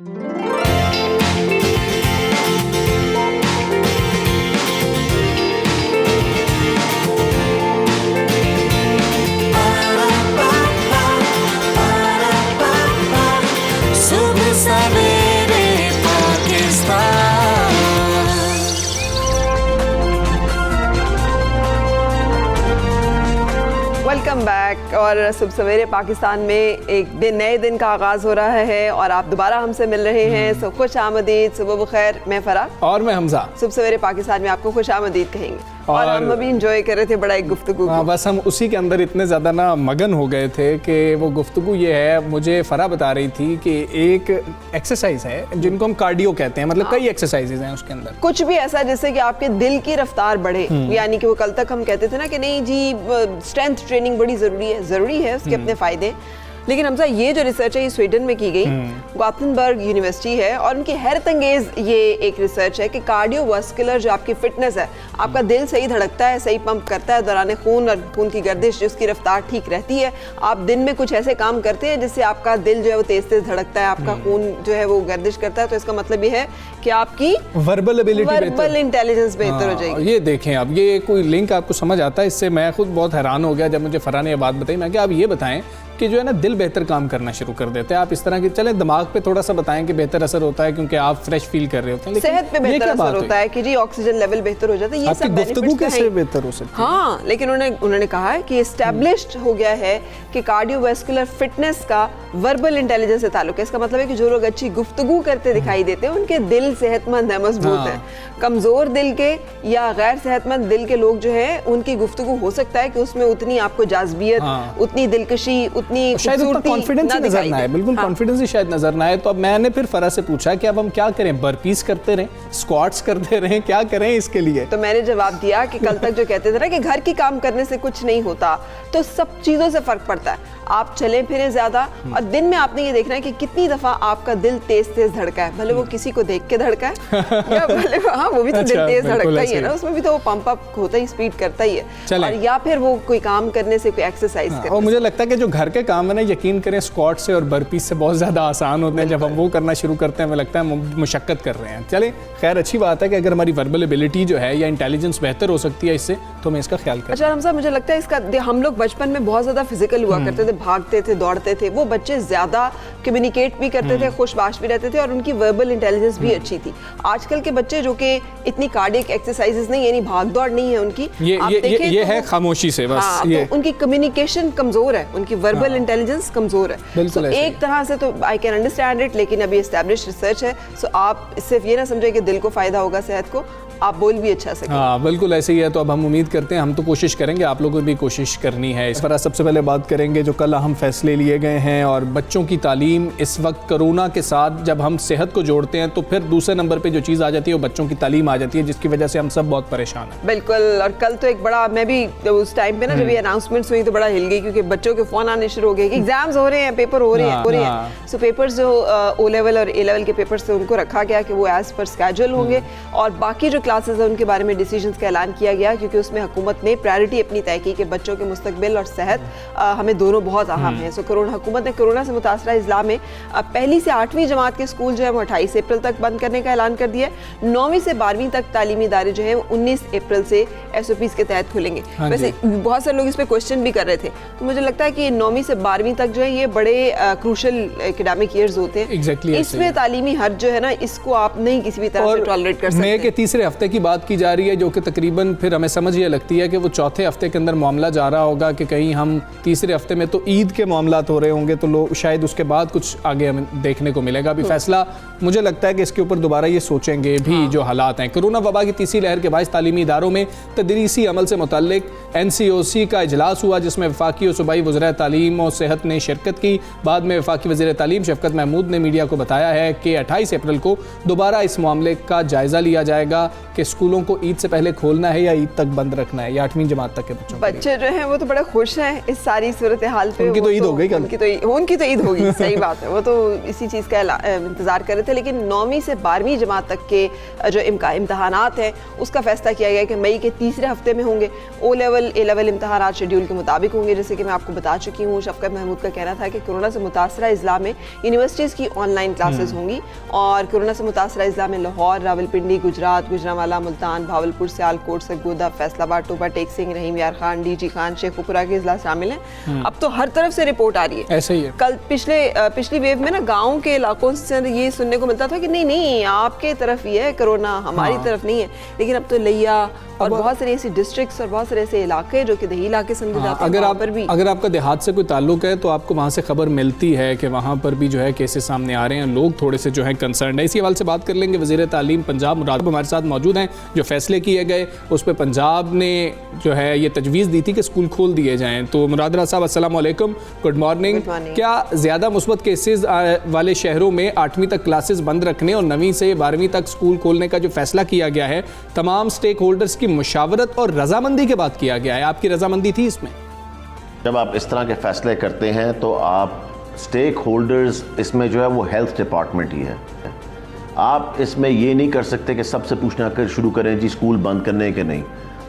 Welcome back. और सुबह सवेरे पाकिस्तान में एक नए दिन का आगाज़ हो रहा है और आप दोबारा हमसे मिल रहे हैं। सो खुश आमदीद, सुबह बखैर। मैं फरा और मैं हमजा। सुबह सवेरे पाकिस्तान में आपको खुश आमदीद कहेंगे। और हम अभी इंजॉय कर रहे थे बड़ा एक गुफ्तगू को। बस हम उसी के अंदर इतने ज़्यादा ना मगन हो गए थे कि वो गुफ्तगू ये है, मुझे फरा बता रही थी कि एक एक्सरसाइज है जिनको हम कार्डियो कहते हैं, मतलब कई एक्सरसाइजेज हैं उसके अंदर। कुछ भी ऐसा जिससे कि आपके दिल की रफ्तार बढ़े, यानी कि वो कल तक हम कहते थे ना कि नहीं जी स्ट्रेंथ ट्रेनिंग बड़ी ज़रूरी है, उसके अपने फ़ायदे। लेकिन हमसा ये जो रिसर्च है ये स्वीडन में की गई, गॉथेनबर्ग यूनिवर्सिटी है, और उनकी हैरत अंगेज ये एक रिसर्च है कि कार्डियोवास्कुलर जो आपकी फिटनेस है, आपका दिल सही धड़कता है, सही पंप करता है दौरान खून, और खून की गर्दिश जिसकी रफ्तार ठीक रहती है। आप दिन में कुछ ऐसे काम करते हैं जिससे आपका दिल जो है वो तेज तेज धड़कता है, आपका खून जो है वो गर्दिश करता है, तो इसका मतलब ये है कि आपकी वर्बल इंटेलिजेंस बेहतर हो जाएगी। ये देखें, अब ये कोई लिंक आपको समझ आता है? इससे मैं खुद बहुत हैरान हो गया जब मुझे फरा ने ये बात बताई। मैं क्या, आप ये बताएं कि जो है ना दिल बेहतर काम करना शुरू कर देते हैं। आप इस तरह की चलें दिमाग पे थोड़ा सा बताएं कि बेहतर असर होता है क्योंकि आप फ्रेश फील कर रहे होते हैं, सेहत पे बेहतर असर होता है कि जी ऑक्सीजन लेवल बेहतर हो जाता है। ये सब गुफ्तगू कैसे बेहतर हो सकती है? हाँ, लेकिन उन्होंने कहा है कि एस्टैब्लिश्ड हो गया है कि कार्डियोवास्कुलर फिटनेस का वर्बल इंटेलिजेंस से ताल्लुक है। इसका मतलब है कि जो लोग अच्छी गुफ्तगू करते दिखाई देते हैं उनके दिल सेहतमंद है, मजबूत है। कमजोर दिल के या गैर सेहतमंद दिल के लोग जो है उनकी गुफ्तगू हो सकता है कि उसमें उतनी आपको जाज़बियत, उतनी दिलकशी, उतनी कॉन्फिडेंस नजर ना आए, बिल्कुल कॉन्फिडेंस ही शायद नजर ना आए। तो अब मैंने फिर फरा से पूछा कि अब हम क्या करें, बर्पीज करते रहें, स्क्वाट्स करते रहें, क्या करें इसके लिए? तो मैंने जवाब दिया कि कल तक जो कहते थे ना कि घर की काम करने से कुछ नहीं होता, तो सब चीजों से फर्क पड़ता है। आप चले फिरे ज्यादा, और दिन में आपने ये देखना है कि कितनी दफा आपका दिल तेज तेज धड़का है, भले वो किसी को देख के धड़का है या भले वो भी तो दिल तेज धड़कता ही है ना, उसमें भी तो वो पंप अप होता ही, स्पीड करता ही है। और या फिर वो कोई काम करने से, कोई एक्सरसाइज करने से। और मुझे लगता है कि जो घर के काम है ना, यकीन करें स्क्वाट से और बर्पीज से बहुत ज़्यादा आसान होते हैं। जब हम वो करना शुरू करते हैं हमें लगता है मुशक्कत कर रहे हैं। चलें, खैर अच्छी बात है कि अगर हमारी वर्बल एबिलिटी जो है या इंटेलिजेंस बेहतर हो सकती है इससे, तो हमें इसका ख्याल करें। अच्छा हमसा, मुझे लगता है इसका, हम लोग बचपन में बहुत ज़्यादा फिजिकल हुआ करते थे, भागते थे, दौड़ते थे, वो बच्चे ज़्यादा कम्युनिकेट भी करते थे, खुशबाश भी रहते थे, और उनकी वर्बल इंटेलिजेंस भी अच्छी थी। आजकल के बच्चे जो कि इतनी कार्डियक एक्सरसाइजेस नहीं, यानी भाग दौड़ नहीं है उनकी, ये है खामोशी से बस। तो उनकी कम्युनिकेशन कमजोर है, उनकी वर्बल इंटेलिजेंस कमजोर है। तो एक तरह से तो आई कैन अंडरस्टैंड इट, लेकिन अभी एस्टैब्लिश्ड रिसर्च है, सो आप सिर्फ ये ना समझे कि दिल को फायदा होगा, सेहत को, आप बोल भी अच्छा सकें। हाँ बिल्कुल ऐसे ही है। तो अब हम उम्मीद करते हैं, हम तो कोशिश करेंगे, आप लोगों को भी कोशिश करनी है। इस पर सबसे पहले बात करेंगे जो कल अहम फैसले लिए गए हैं, और बच्चों की तालीम। इस वक्त कोरोना के साथ जब हम सेहत को जोड़ते हैं तो फिर दूसरे नंबर पे जो चीज़ आ जाती है वो बच्चों की तालीम आ जाती है, जिसकी वजह से हम सब बहुत परेशान हैं। बिल्कुल। और कल तो एक बड़ा, मैं भी उस टाइम पे ना जब ये अनाउंसमेंट्स हुई तो बड़ा हिल गई, क्योंकि बच्चों के फोन आने शुरू हो गए कि एग्जाम्स हो रहे हैं, पेपर हो रहे हैं। सो पेपर्स जो ओ लेवल और ए लेवल के पेपर्स थे उनको रखा गया कि वो एज पर स्केड्यूल होंगे, और बाकी जो क्लासेस है उनके बारे में डिसीजंस का ऐलान किया गया, क्योंकि उसमें हुकूमत ने प्रायोरिटी अपनी तय की कि बच्चों के मुस्तकबिल और सेहत हमें दोनों बहुत अहम है। सो हुकूमत ने कोरोना से मुतासरा अजला में पहली से 8वीं जमात के स्कूल जो है वो 28 अप्रैल तक बंद करने का ऐलान कर दिया है। 9वीं से 12वीं तक तालीमी इदारे जो है 19 अप्रैल से SOPs के तहत खुलेंगे। वैसे बहुत सारे लोग इस पे क्वेश्चन भी कर रहे थे, तो मुझे लगता है कि 9वीं से 12वीं तक जो है ये बड़े क्रूशल एकेडमिक ईयर्स होते हैं। इसमें तालीमी हद जो है ना, इसको आप नहीं किसी भी तरह से टॉलरेट कर सकते। मई के तीसरे हफ्ते की बात की जा रही है, जो कि तकरीबन फिर हमें समझ ये लगती है कि वो चौथे हफ्ते के अंदर मामला जा रहा होगा, कि कहीं हम तीसरे हफ्ते में तो ईद के मामलात हो रहे होंगे, तो लोग शायद उसके बाद कुछ आगे हमें देखने को मिलेगा। अभी फैसला मुझे लगता है कि इसके ऊपर दोबारा ये सोचेंगे भी जो हालात हैं। कोरोना वबा की तीसरी लहर के बायस तालीमी इदारों में तदरीसी अमल से मुतल्लिक NCOC का इजलास हुआ, जिसमें वफाकी और सूबाई वज़ीर तालीम और सेहत ने शिरकत की। बाद में वफाकी वज़ीर तालीम शफकत महमूद ने मीडिया को बताया है कि 28 अप्रैल को दोबारा इस मामले का जायज़ा लिया जाएगा। कि स्कूलों को ईद से पहले खोलना है या ईद तक बंद रखना है, या 8वीं जमात तक के बच्चों के लिए? बच्चे जो हैं वो तो बड़े खुश हैं इस सारी सूरत हाल पे। उनकी तो ईद हो गई कल। उनकी तो ईद होगी, सही बात है, वो तो इसी चीज़ का इंतज़ार कर रहे थे। लेकिन 9वीं से 12वीं जमात तक के जो इम्तहानात हैं उसका फैसला किया गया कि मई के तीसरे हफ्ते में होंगे। ओ लेवल ए लेवल इम्तहानात शेड्यूल के मुताबिक होंगे। जैसे कि मैं आपको बता चुकी हूँ, शफकत महमूद का कहना था कि कोरोना से मुतासरा अजला में यूनिवर्सिटीज़ की ऑनलाइन क्लासेस होंगी, और कोरोना से मुतासरा अजला में लाहौर, रावलपिंडी, गुजरात, गुजरांवाला, मुल्तान, भावलपुर, सियालकोट, सरगोदा, फैसलाबाद, टोबा, टेक सिंह, रहीम यार खान, डीजी खान, शेखुपुरा के अजला शामिल हैं। अब तो हर तरफ से रिपोर्ट आ रही है। ऐसे ही है। कल पिछली वेव में ना गाँव के इलाकों से ये सुनने को मिलता था कि नहीं आपके तरफ ही है कोरोना, हमारी तरफ नहीं है। लेकिन अब तो लिया और बहुत सारे ऐसे डिस्ट्रिक्ट्स और बहुत सारे ऐसे इलाके जो कि दही इलाके समझे जाते हैं, अगर आपका देहात से कोई ताल्लुक है तो आपको वहाँ से खबर मिलती है कि वहाँ पर भी जो है केसेस सामने आ रहे हैं, लोग थोड़े से जो है कंसर्न है। इसी हवाले से बात कर लेंगे। वज़ीर तालीम पंजाब मुराद हमारे साथ मौजूद हैं। जो फैसले किए गए उस पर पंजाब ने जो है ये तजवीज़ दी थी कि स्कूल खोल दिए जाएँ। तो मुराद साहब अस्सलाम वालेकुम, गुड मॉर्निंग। क्या ज़्यादा मुस्बत केसेस वाले शहरों में 8वीं तक क्लासेस बंद रखने और 9वीं से 12वीं तक स्कूल खोलने का जो फैसला किया गया है, तमाम स्टेक होल्डर्स की मुशावरत और रजामंदी के बाद किया गया है, आपकी रजामंदी थी इसमें? जब आप इस तरह के फैसले करते हैं तो आप स्टेक होल्डर्स, इसमें जो है वो हेल्थ डिपार्टमेंट ही है। आप इसमें ये नहीं कर सकते कि सबसे पूछना कर शुरू करें जी स्कूल बंद करने के नहीं।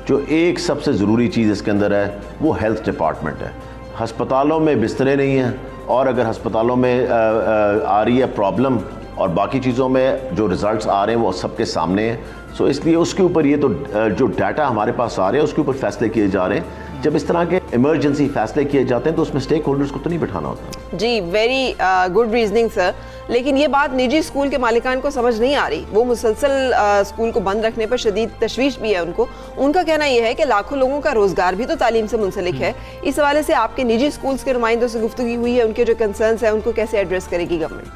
जो एक सबसे ज़रूरी चीज़ इसके अंदर है वो हेल्थ डिपार्टमेंट है। अस्पतालों में बिस्तरे नहीं हैं, और अगर अस्पतालों में आ रही है प्रॉब्लम और बाकी चीज़ों में जो रिज़ल्ट्स आ रहे हैं वो सबके सामने हैं। सो इसलिए उसके ऊपर ये तो जो डाटा हमारे पास आ रहे हैं उसके ऊपर फैसले किए जा रहे हैं। जब इस तरह के इमरजेंसी फैसले किए जाते हैं तो उसमें स्टेक होल्डर्स को तो नहीं बिठाना होता। जी, वेरी गुड रीजनिंग सर। लेकिन ये बात निजी स्कूल के मालिकान को समझ नहीं आ रही। वो मुसलसल स्कूल को बंद रखने पर शदीद तशवीश भी है उनको। उनका कहना यह है कि लाखों लोगों का रोजगार भी तो तालीम से मुंसलिक है। इस हवाले से आपके निजी स्कूल्स के नुमाइंदों से गुफ्तगू हुई है, उनके जो कंसर्न्स हैं उनको कैसे एड्रेस करेगी गवर्नमेंट?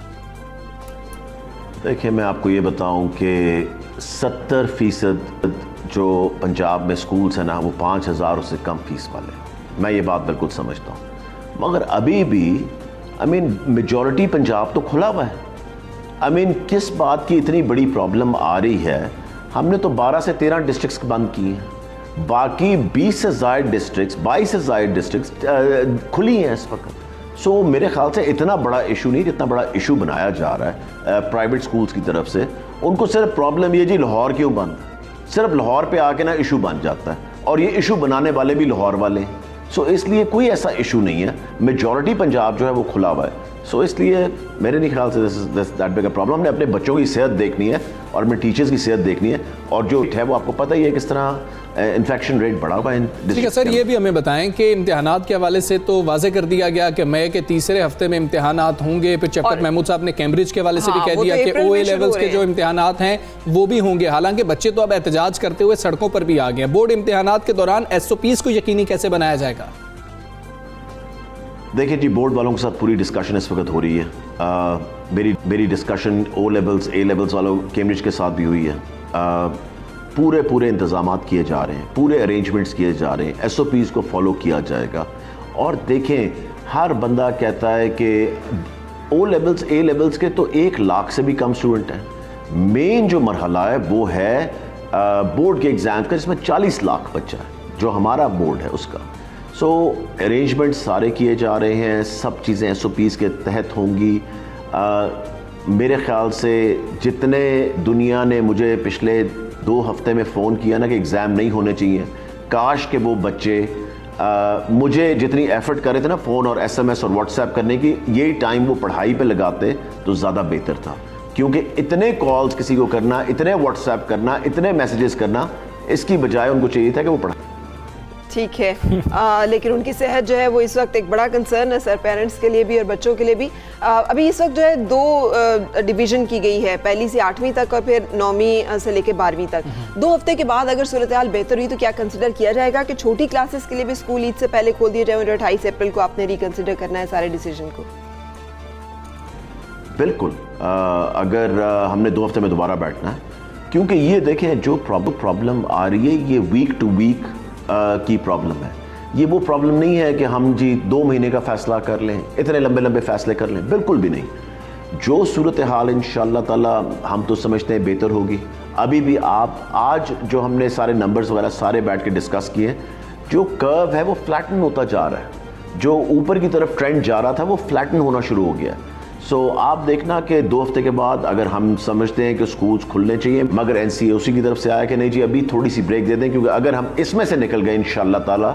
देखिए, मैं आपको ये बताऊं कि 70% जो पंजाब में स्कूल्स हैं ना वो 5,000 से कम फीस वाले। मैं ये बात बिल्कुल समझता हूँ, मगर अभी भी मेजॉरिटी पंजाब तो खुला हुआ है। किस बात की इतनी बड़ी प्रॉब्लम आ रही है? हमने तो 12 से 13 डिस्ट्रिक्ट्स बंद किए हैं, बाकी 20 से ज़ायद डिस्ट्रिक्ट्स, 22 से ज़ायद डिस्ट्रिक्ट्स खुली हैं इस वक्त। सो मेरे ख्याल से इतना बड़ा इशू नहीं जितना बड़ा इशू बनाया जा रहा है प्राइवेट स्कूल्स की तरफ से। उनको सिर्फ प्रॉब्लम ये जी लाहौर क्यों बंद, सिर्फ लाहौर पे आके ना इशू बन जाता है, और ये इशू बनाने वाले भी लाहौर वाले हैं। सो इसलिए कोई ऐसा इशू नहीं है, मेजॉरिटी पंजाब जो है वो खुला हुआ है। सो इसलिए मेरे नहीं ख्याल say that big a problem. हमने अपने बच्चों की सेहत देखनी है और अपने टीचर्स की सेहत देखनी है, और जो है वो आपको पता ही है किस तरह इन्फेक्शन रेट बढ़ा हुआ है। ठीक है सर, ये भी हमें बताएं कि इम्तिहानात के हवाले से तो वाजे कर दिया गया कि मई के तीसरे हफ्ते में इम्तिहानात होंगे। फिर शफकत महमूद साहब ने कैम्ब्रिज के हवाले से भी कह दिया कि OA लेवल्स के जो इम्तिहानात हैं वो भी होंगे। हालांकि बच्चे तो अब एहतजाज करते हुए सड़कों पर भी आ गए हैं। बोर्ड इम्तिहानात के दौरान SOPs को यकीनी कैसे बनाया जाएगा? देखिए जी, बोर्ड वालों के साथ पूरी डिस्कशन इस वक्त हो रही है। मेरी discussion O levels A levels वालों कैम्ब्रिज के साथ भी हुई है। पूरे इंतजामात किए जा रहे हैं, पूरे अरेंजमेंट्स किए जा रहे हैं, SOPs को फॉलो किया जाएगा। और देखें, हर बंदा कहता है कि O लेवल्स A लेवल्स के तो 1 लाख से भी कम स्टूडेंट हैं। मेन जो मरहला है वो है बोर्ड के एग्ज़ाम्स का, जिसमें 40 लाख बच्चा है जो हमारा बोर्ड है उसका। सो अरेंजमेंट सारे किए जा रहे हैं, सब चीज़ें SOPs के तहत होंगी। मेरे ख़्याल से जितने दुनिया ने मुझे पिछले 2 हफ्ते में फ़ोन किया ना कि एग्ज़ाम नहीं होने चाहिए, काश के वो बच्चे मुझे जितनी एफ़र्ट कर रहे थे ना फ़ोन और SMS और WhatsApp करने की, यही टाइम वो पढ़ाई पे लगाते तो ज़्यादा बेहतर था। क्योंकि इतने कॉल्स किसी को करना, इतने WhatsApp करना, इतने मैसेजेस करना, इसकी बजाय उनको चाहिए था कि वो पढ़ा। ठीक है, लेकिन उनकी सेहत जो है वो इस वक्त एक बड़ा कंसर्न है सर, पेरेंट्स के लिए भी और बच्चों के लिए भी। अभी इस वक्त जो है 2 डिवीज़न की गई है, पहली से 8वीं तक और फिर 9वीं से लेकर 12वीं तक। 2 हफ्ते के बाद अगर सूरत हाल बेहतर हुई तो क्या कंसिडर किया जाएगा कि छोटी क्लासेस के लिए भी स्कूल ईद से पहले खोल दिए जाए, और 28 अप्रैल को आपने रिकन्सिडर करना है सारे डिसीजन को? बिल्कुल, अगर हमने 2 हफ्ते में दोबारा बैठना है, क्योंकि ये देखें जो प्रॉब्लम आ रही है ये वीक टू वीक की प्रॉब्लम है। ये वो प्रॉब्लम नहीं है कि हम जी 2 महीने का फ़ैसला कर लें, इतने लंबे फैसले कर लें, बिल्कुल भी नहीं। जो सूरत हाल इंशाअल्लाह ताला हम तो समझते हैं बेहतर होगी। अभी भी आप आज जो हमने सारे नंबर्स वगैरह सारे बैठ के डिस्कस किए, जो कर्व है वो फ्लैटन होता जा रहा है, जो ऊपर की तरफ ट्रेंड जा रहा था वो फ्लैटन होना शुरू हो गया। सो आप देखना कि 2 हफ्ते के बाद अगर हम समझते हैं कि स्कूल्स खुलने चाहिए, मगर एनसीओसी की तरफ से आया कि नहीं जी अभी थोड़ी सी ब्रेक दे दें, क्योंकि अगर हम इसमें से निकल गए इंशाअल्लाह ताला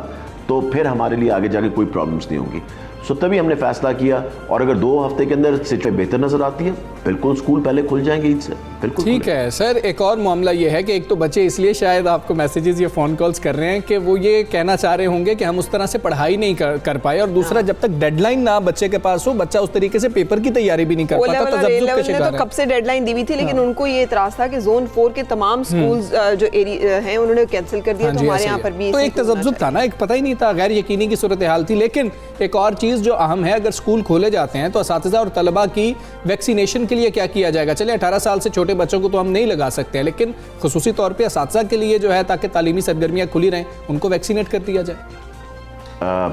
तो फिर हमारे लिए आगे जाके कोई प्रॉब्लम्स नहीं होंगी। सो तभी हमने फैसला किया, और अगर 2 हफ्ते के अंदर सिचुएशन बेहतर नजर आती है बिल्कुल स्कूल पहले खुल जाएंगे ईद से, बिल्कुल ठीक है। सर एक और मामला ये है कि एक तो बच्चे इसलिए शायद आपको मैसेजेस या फ़ोन कॉल्स कर रहे हैं कि वो ये कहना चाह रहे होंगे कि हम उस तरह से पढ़ाई नहीं कर पाए, और दूसरा जब तक डेडलाइन ना बच्चे के पास हो बच्चा उस तरीके से पेपर की तैयारी भी नहीं कर पाता। तो लेवल ने तो कब से डेडलाइन दी हुई थी, लेकिन उनको ये इतराज था कि जोन 4 के तमाम स्कूल्स जो एरिया हैं उन्होंने कैंसिल कर दिया। तो हमारे यहाँ पर भी तो एक तजब्जुब था ना, एक पता ही नहीं था, गैर यकीनी की सूरत हाल थी। लेकिन एक और चीज़ जो अहम है, अगर स्कूल खोले जाते हैं तो असातिज़ा और तलबा की वैक्सीनेशन के लिए क्या किया जाएगा? चले 18 साल से छोटे बच्चों को तो हम नहीं लगा सकते हैं, लेकिन खुसूसी तौर पे असातिज़ा के लिए जो है, ताकि तालीमी सरगर्मियाँ खुली रहें, उनको वैक्सीनेट कर दिया जाए।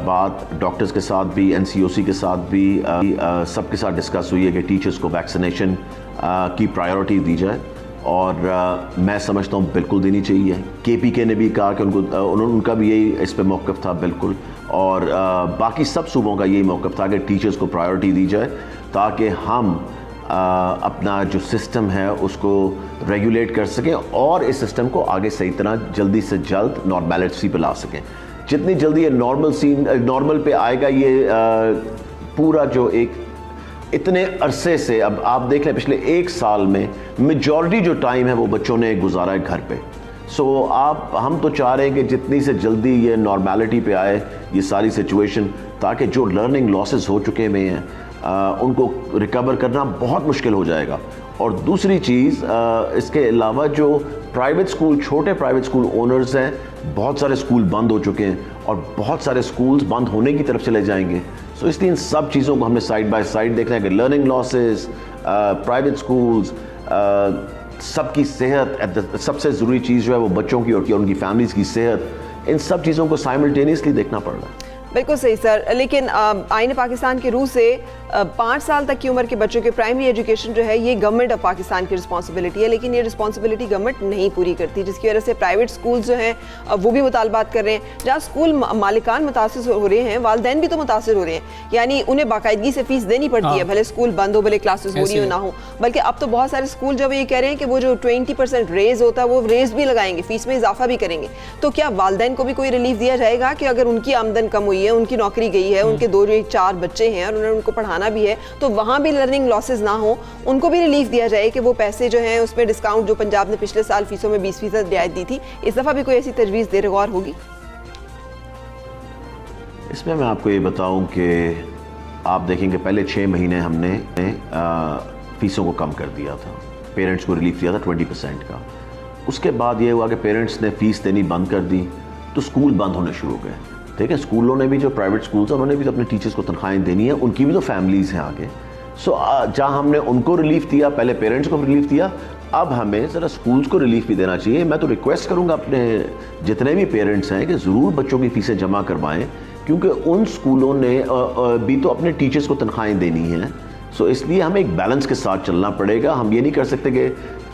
बात डॉक्टर्स के साथ भी, एनसीओसी के साथ भी, सबके साथ डिस्कस हुई है कि टीचर्स को वैक्सीनेशन की प्रायोरिटी दी जाए, और मैं समझता हूँ बिल्कुल देनी चाहिए। केपीके ने भी कहा कि उनका भी यही इस पे मौक़िफ़ था बिल्कुल, और बाकी सब सूबों का यही मौक़िफ़ था कि टीचर्स को प्रायोरिटी दी जाए, ताकि हम अपना जो सिस्टम है उसको रेगुलेट कर सकें और इस सिस्टम को आगे सही तरह जल्दी से जल्द नॉर्मेलिटी पे ला सकें। जितनी जल्दी ये नॉर्मल पे आएगा, ये पूरा जो एक इतने अरसे से, अब आप देख लें पिछले 1 साल में मेजॉरिटी जो टाइम है वो बच्चों ने गुजारा है घर पे। सो हम तो चाह रहे हैं कि जितनी से जल्दी ये नॉर्मेलिटी पे आए ये सारी सिचुएशन, ताकि जो लर्निंग लॉसेस हो चुके हुए हैं उनको रिकवर करना बहुत मुश्किल हो जाएगा। और दूसरी चीज़, इसके अलावा जो प्राइवेट स्कूल, छोटे प्राइवेट स्कूल ओनर्स हैं, बहुत सारे स्कूल बंद हो चुके हैं और बहुत सारे स्कूल्स बंद होने की तरफ चले जाएंगे। सो इसलिए इन सब चीज़ों को हमने साइड बाय साइड देखना है कि लर्निंग लॉसेस, प्राइवेट स्कूल्स, सबकी सेहत, सबसे ज़रूरी चीज़ जो है वो बच्चों की और उनकी फैमिलीज़ की सेहत, इन सब चीज़ों को साइमल्टेनियसली देखना पड़ रहा है। बिल्कुल सही सर, लेकिन आईन पाकिस्तान के रूह से 5 साल तक की उम्र के बच्चों के प्राइमरी एजुकेशन जो है ये गवर्नमेंट ऑफ पाकिस्तान की रिस्पांसिबिलिटी है, लेकिन ये रिस्पांसिबिलिटी गवर्नमेंट नहीं पूरी करती, जिसकी वजह से प्राइवेट स्कूल जो हैं वो भी मुतालबात कर रहे हैं। जहाँ स्कूल मालिकान मुतासिर हो रहे हैं, वालिदैन भी तो मुतासिर हो रहे हैं, यानी उन्हें बाकायदगी से फीस देनी पड़ती है, भले स्कूल बंद हो, भले क्लासेस हो रही हो ना हो। बल्कि अब तो बहुत सारे स्कूल जब ये कह रहे हैं कि वो जो 20% रेज होता है वो रेज भी लगाएंगे, फीस में इजाफा भी करेंगे। तो क्या वालिदैन को भी कोई रिलीफ दिया जाएगा कि अगर उनकी आमदन कम हुई है, उनकी नौकरी गई है, उनके 2-4 बच्चे हैं और उन्होंने उनको पढ़ाना भी है, तो वहाँ भी लर्निंग लॉसेस ना हो, उनको भी रिलीफ दिया जाए कि वो पैसे जो हैं उसमें डिस्काउंट, जो पंजाब ने पिछले साल फीसों में 20% रियायत दी थी, इस दफ़ा भी कोई ऐसी तजवीज़ देर गौर होगी? इसमें मैं आपको ये बताऊं कि आप देखेंगे पहले 6 महीने हमने फीसों को कम कर दिया था, पेरेंट्स को रिलीफ दिया था 20% का। उसके बाद ये हुआ कि पेरेंट्स ने फ़ीस देनी बंद कर दी, तो स्कूल बंद होने शुरू हो गए। ठीक है, स्कूलों ने भी, जो प्राइवेट स्कूल्स हैं उन्होंने भी तो अपने टीचर्स को तनख्वाहें देनी है, उनकी भी तो फैमिलीज़ हैं आगे। सो जहाँ हमने उनको रिलीफ दिया, पहले पेरेंट्स को रिलीफ दिया, अब हमें ज़रा स्कूल्स को रिलीफ भी देना चाहिए। मैं तो रिक्वेस्ट करूँगा अपने जितने भी पेरेंट्स हैं कि ज़रूर बच्चों की फ़ीसें जमा करवाएं, क्योंकि उन स्कूलों ने भी तो अपने टीचर्स को तनख्वाहें देनी हैं। सो इसलिए हमें एक बैलेंस के साथ चलना पड़ेगा। हम ये नहीं कर सकते कि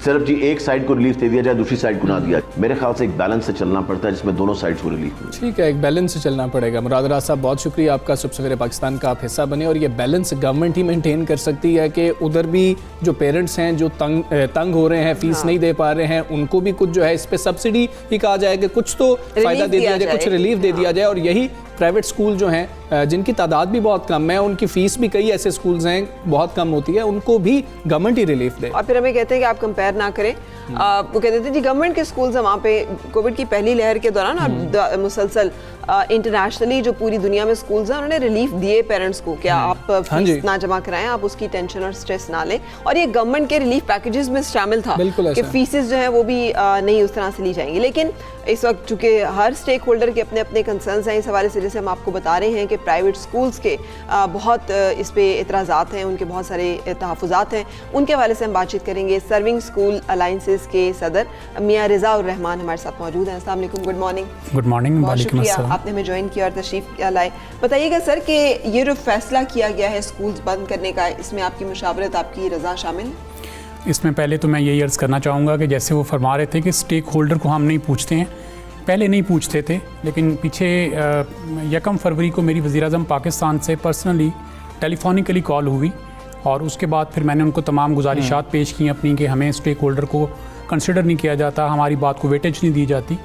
सिर्फ जी एक साइड को रिलीफ दे दिया जाए, दूसरी साइड को ना दिया जाए। मेरे ख्याल से एक बैलेंस से चलना पड़ता है जिसमें दोनों साइड्स को रिलीफ मिले। ठीक है, एक बैलेंस से चलना पड़ेगा। मुराद राज साहब, बहुत शुक्रिया आपका, सुबह सवेरे पाकिस्तान का आप हिस्सा बने, और ये बैलेंस गवर्नमेंट ही मेंटेन कर सकती है कि उधर भी जो पेरेंट्स हैं जो तंग हो रहे हैं, फीस नहीं दे पा रहे हैं, उनको भी कुछ जो है इस पर सब्सिडी ही कहा जाए कि कुछ तो फ़ायदा दे दिया जाए, कुछ रिलीफ दे दिया जाए। और यही प्राइवेट स्कूल जो हैं जिनकी तादाद भी बहुत कम है, उनकी फ़ीस भी कई ऐसे स्कूल्स हैं बहुत कम होती है, उनको भी गवर्नमेंट ही रिलीफ दे। और फिर हमें कहते हैं कि आप कंपेयर ना करें, वो कहते थे जी गवर्नमेंट के स्कूल्स हैं वहाँ पे कोविड की पहली लहर के दौरान और मुसलसल इंटरनेशनली जो पूरी दुनिया में स्कूल्स हैं उन्होंने रिलीफ दिए पेरेंट्स को, क्या आप फीस ना जमा कराएं, आप उसकी टेंशन और स्ट्रेस ना लें। और ये गवर्नमेंट के रिलीफ पैकेजेस में शामिल था कि फीसेस जो है वो भी नहीं उस तरह से ली जाएंगी। लेकिन इस वक्त चूंकि हर स्टेक होल्डर के अपने अपने कंसर्न्स हैं इस हवाले से, हवाले से हम आपको बता रहे हैं कि प्राइवेट स्कूल्स के बहुत इस पे इतराज़ात हैं, उनके बहुत सारे तहफ़्फ़ुज़ात हैं। उनके हवाले से हम बातचीत करेंगे। सर्विंग स्कूल अलाइंसेस के सदर मियाँ रिज़ा उर रहमान हमारे साथ मौजूद हैं। अस्सलाम वालेकुम, गुड मॉर्निंग। Good morning. बहुत शुक्रिया आपने हमें ज्वाइन किया और तशरीफ़ लाए। बताइएगा सर कि ये जो फैसला किया गया है स्कूल्स बंद करने का, इसमें आपकी मुशावरत, आपकी रज़ा शामिल है? इसमें पहले तो मैं यही अर्ज़ करना चाहूँगा कि जैसे वो फरमा रहे थे कि स्टेक होल्डर को हम नहीं पूछते हैं, पहले नहीं पूछते थे, लेकिन पीछे 1 फरवरी को मेरी वज़ीर-ए-आज़म पाकिस्तान से पर्सनली टेलीफोनिकली कॉल हुई और उसके बाद फिर मैंने उनको तमाम गुजारिशात पेश की अपनी कि हमें स्टेक होल्डर को कंसिडर नहीं किया जाता, हमारी बात को वेटेज नहीं दी जाती।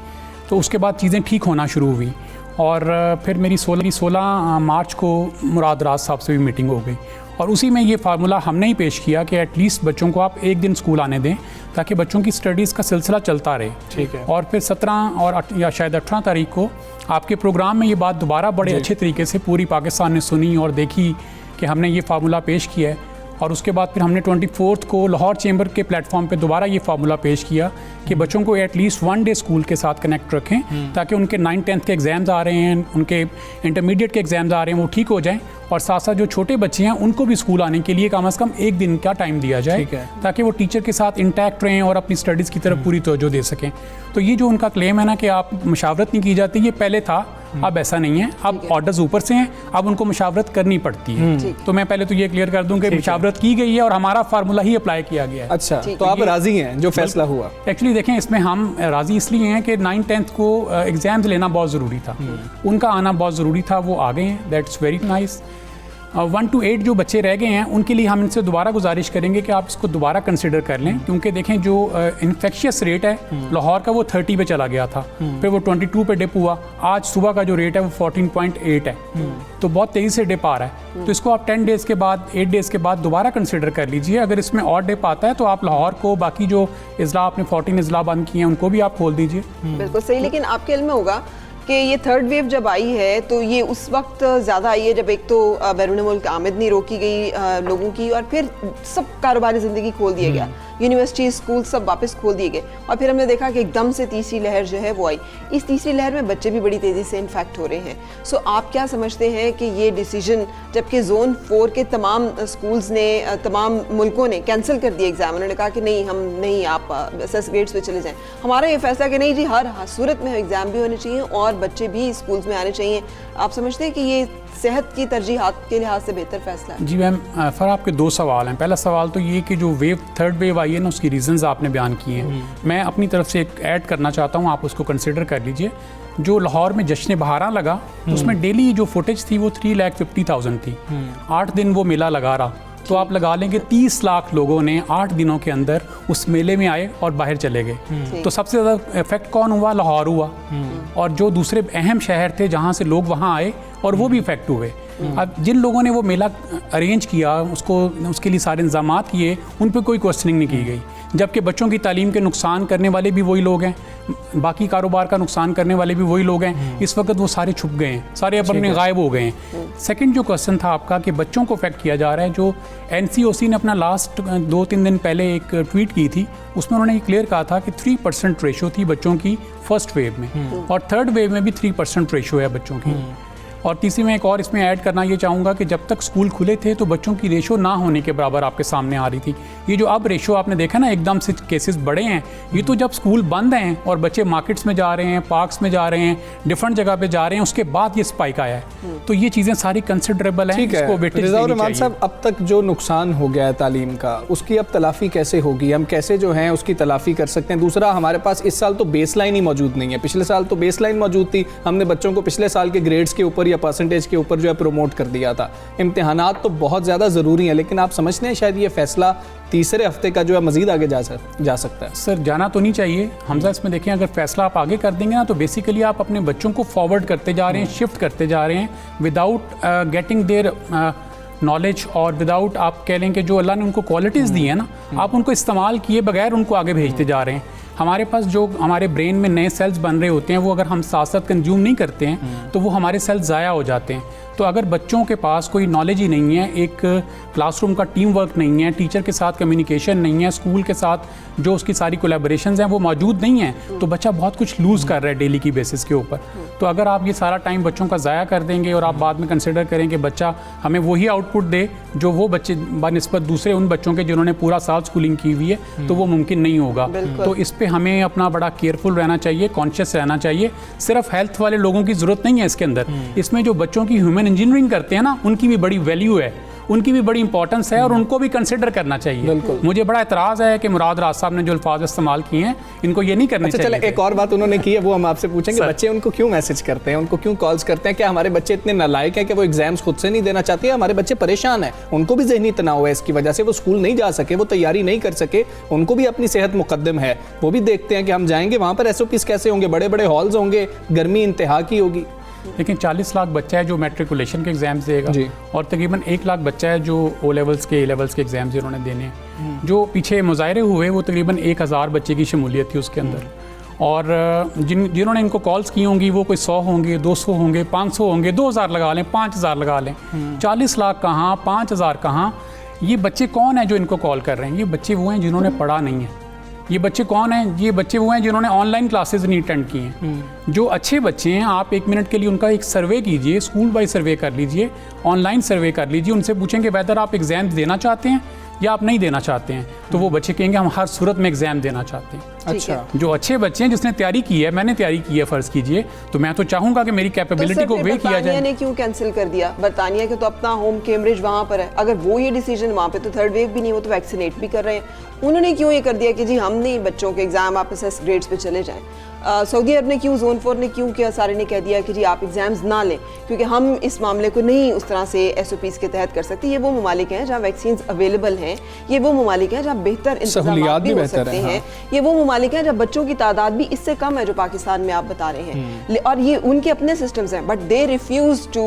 तो उसके बाद चीज़ें ठीक होना शुरू हुई और फिर मेरी 16 मार्च को मुराद राज साहब से भी मीटिंग हो गई और उसी में ये फार्मूला हमने ही पेश किया कि एटलीस्ट बच्चों को आप एक दिन स्कूल आने दें ताकि बच्चों की स्टडीज़ का सिलसिला चलता रहे। ठीक है। और फिर 17 और या शायद 18 तारीख को आपके प्रोग्राम में ये बात दोबारा बड़े अच्छे तरीके से पूरी पाकिस्तान ने सुनी और देखी कि हमने ये फार्मूला पेश किया है। और उसके बाद फिर हमने 24 को लाहौर चैम्बर के प्लेटफॉर्म पे दोबारा ये फार्मूला पेश किया कि बच्चों को एटलीस्ट 1 डे स्कूल के साथ कनेक्ट रखें ताकि उनके 9-10th के एग्ज़ाम्स आ रहे हैं, उनके इंटरमीडिएट के एग्ज़ाम्स आ रहे हैं, वो ठीक हो जाएं और साथ साथ जो छोटे बच्चे हैं उनको भी स्कूल आने के लिए कम से कम एक दिन का टाइम दिया जाए ताकि वो टीचर के साथ इंटैक्ट रहें और अपनी स्टडीज़ की तरफ पूरी तवज्जो दे सकें। तो ये जो उनका क्लेम है ना कि आप मशावरत नहीं की जाती, ये पहले था, अब ऐसा नहीं है। अब ऑर्डर्स ऊपर से हैं, अब उनको मशावरत करनी पड़ती है। तो मैं पहले तो ये क्लियर कर दूं कि मशावरत की गई है और हमारा फार्मूला ही अप्लाई किया गया है। अच्छा, तो आप राजी हैं जो फैसला हुआ? एक्चुअली देखें, इसमें हम राजी इसलिए हैं कि 9-10th को एग्ज़ाम्स लेना बहुत ज़रूरी था, उनका आना बहुत ज़रूरी था, वो आ गए हैं, दैट्स वेरी नाइस। 1 to 8 जो बच्चे रह गए हैं उनके लिए हम इनसे दोबारा गुजारिश करेंगे कि आप इसको दोबारा कंसिडर कर लें, क्योंकि देखें जो इन्फेक्शियस रेट है लाहौर का वो 30 पे चला गया था, फिर वो 22 पे डिप हुआ, आज सुबह का जो रेट है वो 14.8 है, तो बहुत तेज़ी से डिप आ रहा है। तो इसको आप 10 डेज़ के बाद 8 डेज़ के बाद दोबारा कंसिडर कर लीजिए। अगर इसमें और डिप आता है तो आप लाहौर को, बाकी जो इज़ला आपने 14 इज़ला बंद किए हैं उनको भी आप खोल दीजिए। बिल्कुल सही। लेकिन आपके इल्म में होगा कि ये थर्ड वेव जब आई है तो ये उस वक्त ज़्यादा आई है जब एक तो बैरून मुल्क आमदनी रोकी गई लोगों की और फिर सब कारोबारी ज़िंदगी खोल दिया गया, यूनिवर्सिटी स्कूल सब वापस खोल दिए गए और फिर हमने देखा कि एकदम से तीसरी लहर जो है वो आई। इस तीसरी लहर में बच्चे भी बड़ी तेज़ी से इन्फेक्ट हो रहे हैं। सो आप क्या समझते हैं कि ये डिसीजन, जबकि जोन 4 के तमाम स्कूल्स ने, तमाम मुल्कों ने कैंसिल कर दिए एग्ज़ाम, उन्होंने कहा कि नहीं, हम नहीं, आप असेस ग्रेड्स पे चले जाएं, हमारा ये फैसला कि नहीं जी, हर सूरत में एग्ज़ाम भी होने चाहिए और बच्चे भी स्कूल्स में आने चाहिए, आप समझते हैं कि ये सेहत की तरजीहात के लिहाज से बेहतर फैसला है? जी मैम, फर आपके 2 सवाल हैं। पहला सवाल तो ये कि जो थर्ड वेव आई है ना, उसकी रीज़न्स आपने बयान किए हैं, मैं अपनी तरफ से एक ऐड करना चाहता हूँ, आप उसको कंसिडर कर लीजिए। जो लाहौर में जश्न बहारा लगा उसमें डेली जो फुटेज थी वो 3,50,000 थी, 8 दिन वो मेला लगा रहा, तो आप लगा लेंगे 30 लाख लोगों ने 8 दिनों के अंदर उस मेले में आए और बाहर चले गए। तो सबसे ज़्यादा इफेक्ट कौन हुआ? लाहौर हुआ। और जो दूसरे अहम शहर थे जहाँ से लोग वहाँ आए और वो भी इफेक्ट हुए। अब जिन लोगों ने वो मेला अरेंज किया, उसके लिए सारे इंतजाम किए, उन पर कोई क्वेश्चनिंग नहीं की गई, जबकि बच्चों की तालीम के नुकसान करने वाले भी वही लोग हैं, बाकी कारोबार का नुकसान करने वाले भी वही लोग हैं। इस वक्त वो सारे छुप गए हैं, सारे अपने गायब हो गए हैं। सेकंड जो क्वेश्चन था आपका कि बच्चों को अफेक्ट किया जा रहा है, जो NCOC ने अपना लास्ट 2-3 दिन पहले एक ट्वीट की थी, उसमें उन्होंने ये क्लियर कहा था कि 3% रेशो थी बच्चों की फर्स्ट वेव में और थर्ड वेव में भी 3% रेशो है बच्चों की। और तीसरी मैं एक और इसमें ऐड करना ये चाहूँगा कि जब तक स्कूल खुले थे तो बच्चों की रेशो ना होने के बराबर आपके सामने आ रही थी। ये जो अब रेशो आपने देखा ना, एकदम से केसेस बढ़े हैं, ये तो जब स्कूल बंद हैं और बच्चे मार्केट्स में जा रहे हैं, पार्क्स में जा रहे हैं, डिफरेंट जगह पे जा रहे हैं, उसके बाद ये स्पाइक आया है। तो ये चीज़ें सारी कंसिडरेबल हैं, इसको वेटेज देनी चाहिए। साहब, अब तक जो नुकसान हो गया है तालीम का, उसकी अब तलाफ़ी कैसे होगी? हम कैसे जो है उसकी तलाफ़ी कर सकते हैं? दूसरा, हमारे पास इस साल तो बेस लाइन ही मौजूद नहीं है, पिछले साल तो बेस लाइन मौजूद थी, हमने बच्चों को पिछले साल के ग्रेड्स के ऊपर या परसेंटेज के ऊपर जो है प्रमोट कर दिया था। इम्तिहानात तो बहुत ज़्यादा ज़रूरी हैं, लेकिन आप समझते हैं शायद ये फैसला तीसरे हफ्ते का जो है मज़ीद आगे जा सकता है? सर, जाना तो नहीं चाहिए हमजा। इसमें देखें, अगर फैसला आप आगे कर देंगे ना तो बेसिकली आप अपने बच्चों को फॉरवर्ड करते जा रहे हैं, शिफ्ट करते जा रहे हैं विदाउट गेटिंग देयर नॉलेज और विदाउट, आप कह लें कि जो अल्लाह ने उनको क्वालिटीज़ दी है ना, आप उनको इस्तेमाल किए बगैर उनको आगे भेजते जा रहे हैं। हमारे पास जो हमारे ब्रेन में नए सेल्स बन रहे होते हैं, वो अगर हम साथ साथ कंज्यूम नहीं करते हैं तो वो हमारे सेल्स ज़ाया हो जाते हैं। तो अगर बच्चों के पास कोई नॉलेज ही नहीं है, एक क्लासरूम का टीम वर्क नहीं है, टीचर के साथ कम्युनिकेशन नहीं है, स्कूल के साथ जो उसकी सारी कोलैबोरेशंस हैं वो मौजूद नहीं है, तो बच्चा बहुत कुछ लूज़ कर रहा है डेली की बेसिस के ऊपर। तो अगर आप ये सारा टाइम बच्चों का ज़ाया कर देंगे और आप बाद में कंसिडर करें कि बच्चा हमें वही आउटपुट दे जो वो बच्चे बनिस्बत दूसरे उन बच्चों के जिन्होंने पूरा साल स्कूलिंग की हुई है, तो वो मुमकिन नहीं होगा। तो इस पे हमें अपना बड़ा केयरफुल रहना चाहिए, कॉन्शियस रहना चाहिए। सिर्फ हेल्थ वाले लोगों की ज़रूरत नहीं है इसके अंदर, इसमें जो बच्चों की ह्यूमन इंजीनियरिंग करते हैं ना, उनकी भी बड़ी वैल्यू है, उनकी भी बड़ी इंपॉर्टेंस है और उनको भी कंसिडर करना चाहिए। मुझे बड़ा एतराज़ है कि मुराद राज साहब ने जो अल्फाज इस्तेमाल किए हैं इनको ये नहीं करने चाहिए। चलो एक और बात उन्होंने की है वो हम आपसे पूछेंगे, बच्चे उनको क्यों मैसेज करते हैं, उनको क्यों कॉल्स करते हैं? क्या हमारे बच्चे इतने नालायक हैं कि वो एग्जाम्स खुद से नहीं देना चाहते? हमारे बच्चे परेशान हैं, उनको भी ज़हनी तनाव है इसकी वजह से, वो स्कूल नहीं जा सके, वो तैयारी नहीं कर सके, उनको भी अपनी सेहत मुकद्दम है। वो भी देखते हैं कि हम जाएंगे वहाँ पर SOPs कैसे होंगे, बड़े बड़े हॉल्स होंगे, गर्मी इंतहा की होगी। लेकिन 40 लाख बच्चा है जो मैट्रिकुलेशन के एग्ज़ाम्स देगा और तकरीबन 1 लाख बच्चा है जो O लेवल्स के A लेवल्स के एग्ज़ाम्स जिन्होंने देने हैं। जो पीछे मुजाहरे हुए वो तकरीबन 1000 बच्चे की शमूलियत थी उसके अंदर, और जिन्होंने इनको कॉल्स की होंगी वो कोई 100 होंगे, 200 होंगे, 500 होंगे, 2000 लगा लें, 5000 लगा लें, 40 लाख कहाँ, 5000 कहाँ। ये बच्चे कौन है जो इनको कॉल कर रहे हैं? ये बच्चे वो हैं जिन्होंने पढ़ा नहीं है। ये बच्चे कौन हैं? ये बच्चे वो हैं जिन्होंने ऑनलाइन क्लासेस नहीं अटेंड की हैं। जो अच्छे बच्चे हैं, आप 1 मिनट के लिए उनका एक सर्वे कीजिए, स्कूल वाइज सर्वे कर लीजिए, ऑनलाइन सर्वे कर लीजिए, उनसे पूछेंगे वेदर आप एग्ज़ाम देना चाहते हैं या आप नहीं देना चाहते हैं, तो वो बच्चे कहेंगे हम हर सूरत में एग्ज़ाम देना चाहते हैं। अच्छा, जो अच्छे बच्चे हैं, जिसने तैयारी की है, मैंने तैयारी की है फ़र्ज़ कीजिए, तो मैं तो चाहूँगा कि मेरी कैपेबिलिटी को वे किया जाए। ने क्यों कैंसिल कर दिया? बरतानिया के तो अपना होम कैम्ब्रिज वहाँ पर है, अगर वो ये डिसीजन, वहाँ पे तो थर्ड वेव भी नहीं, वो तो वैक्सीनेट भी कर रहे हैं, उन्होंने क्यों ये कर दिया कि जी हम नहीं बच्चों के एग्ज़ाम आप एस ग्रेड्स पे चले जाएं? सऊदी अरब ने क्यों, जोन 4 ने क्यों किया, सारे ने कह दिया कि जी आप एग्जाम्स ना लें क्योंकि हम इस मामले को नहीं उस तरह से SOPs के तहत कर सकते। ये वो ममालिक हैं जहाँ वैक्सीन अवेलेबल हैं, ये वो ममालिक हैं जहाँ बेहतर इंतज़ामात भी हो सकते हैं, ये वो ममालिक हैं जहाँ बच्चों की तादाद भी इससे कम है जो पाकिस्तान में आप बता रहे हैं, और ये उनके अपने सिस्टम्स हैं, but they refuse to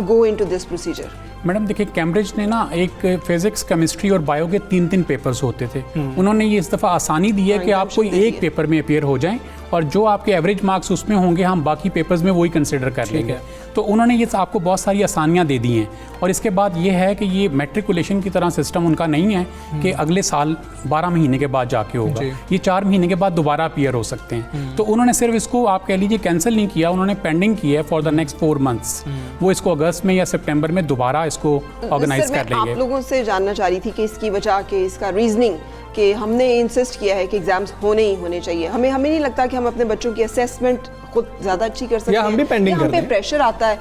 go into this procedure. Madam देखिए, कैम्ब्रिज ने ना एक फिजिक्स, केमिस्ट्री और बायो के 3-3 पेपर्स होते थे, उन्होंने ये इस दफ़ा आसानी दी है कि आप कोई एक पेपर में अपेयर हो जाएं और जो आपके एवरेज मार्क्स उसमें होंगे हम बाकी पेपर्स में वही कंसिडर कर लेंगे। तो उन्होंने ये आपको बहुत सारी आसानियाँ दे दी हैं। और इसके बाद ये है कि ये मैट्रिकुलेशन की तरह सिस्टम उनका नहीं है कि अगले साल 12 महीने के बाद जाके होगा, ये 4 महीने के बाद दोबारा अपीयर हो सकते हैं। तो उन्होंने सिर्फ इसको आप कह लीजिए कैंसिल नहीं किया, उन्होंने पेंडिंग की है फॉर द नेक्स्ट 4 मंथ्स। वो इसको अगस्त में या सितंबर में दोबारा इसको ऑर्गेनाइज कर लेंगे। आप लोगों से जानना चाह रही थी कि इसकी वजह के इसका रीजनिंग कि हमने इंसिस्ट किया है कि एग्जाम्स होने ही होने चाहिए। हमें नहीं लगता कि हम अपने बच्चों की असेसमेंट खुद ज़्यादा अच्छी कर सकते हैं, हम भी पेंडिंग हम पे प्रेशर आता है,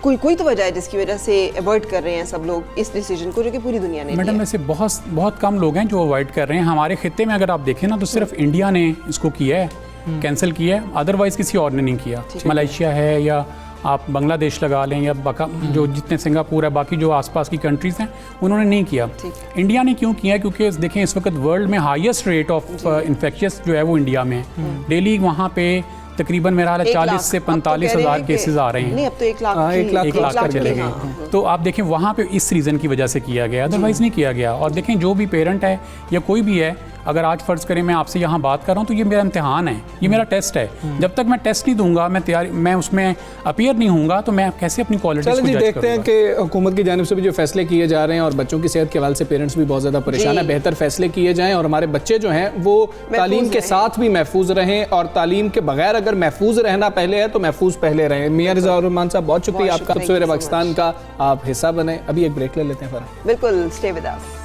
कोई तो वजह है जिसकी वजह से अवॉइड कर रहे हैं सब लोग इस डिसीजन को, जो कि पूरी दुनिया ने। मैडम ऐसे बहुत कम लोग हैं जो अवॉइड कर रहे हैं। हमारे खित्ते में अगर आप देखें ना तो सिर्फ इंडिया ने इसको किया है, कैंसिल किया है, अदरवाइज किसी और ने नहीं किया। मलेशिया है या आप बांग्लादेश लगा लें या जो जितने सिंगापुर है, बाकी जो आसपास की कंट्रीज़ हैं उन्होंने नहीं किया। इंडिया ने क्यों किया? क्योंकि देखें इस वक्त वर्ल्ड में हाईएस्ट रेट ऑफ इन्फेक्शियस जो है वो इंडिया में है। डेली वहाँ पे तकरीबन मेरा हाल 40 से 45 हज़ार केसेस आ रहे हैं। नहीं, अब तो 1 लाख का चले गए। तो आप देखें वहाँ पे इस रीज़न की वजह से किया गया, अदरवाइज़ नहीं किया गया। और देखें जो भी पेरेंट है या कोई भी है, अगर आज फ़र्ज़ करें मैं आपसे यहाँ बात कर रहा हूँ तो ये मेरा इम्तिहान है, ये मेरा टेस्ट है। जब तक मैं टेस्ट नहीं दूंगा, मैं उसमें अपीयर नहीं होऊंगा, तो मैं कैसे अपनी क्वालिटी को जज करूंगा? देखते हैं कि हुकूमत की जानिब से भी जो फैसले किए जा रहे हैं और बच्चों की सेहत के हवाले से पेरेंट्स भी बहुत ज़्यादा परेशान है। बेहतर फैसले किए जाएँ और हमारे बच्चे जो हैं वो तालीम के साथ भी महफूज रहें, और तालीम के बगैर अगर महफूज रहना पहले है तो महफूज पहले रहें। मियां रिज़ा और रहमान साहब, बहुत शुक्रिया आपका, सवेरे पाकिस्तान का आप हिस्सा बने। अभी एक ब्रेक ले लेते हैं। बिल्कुल, स्टे विद अस।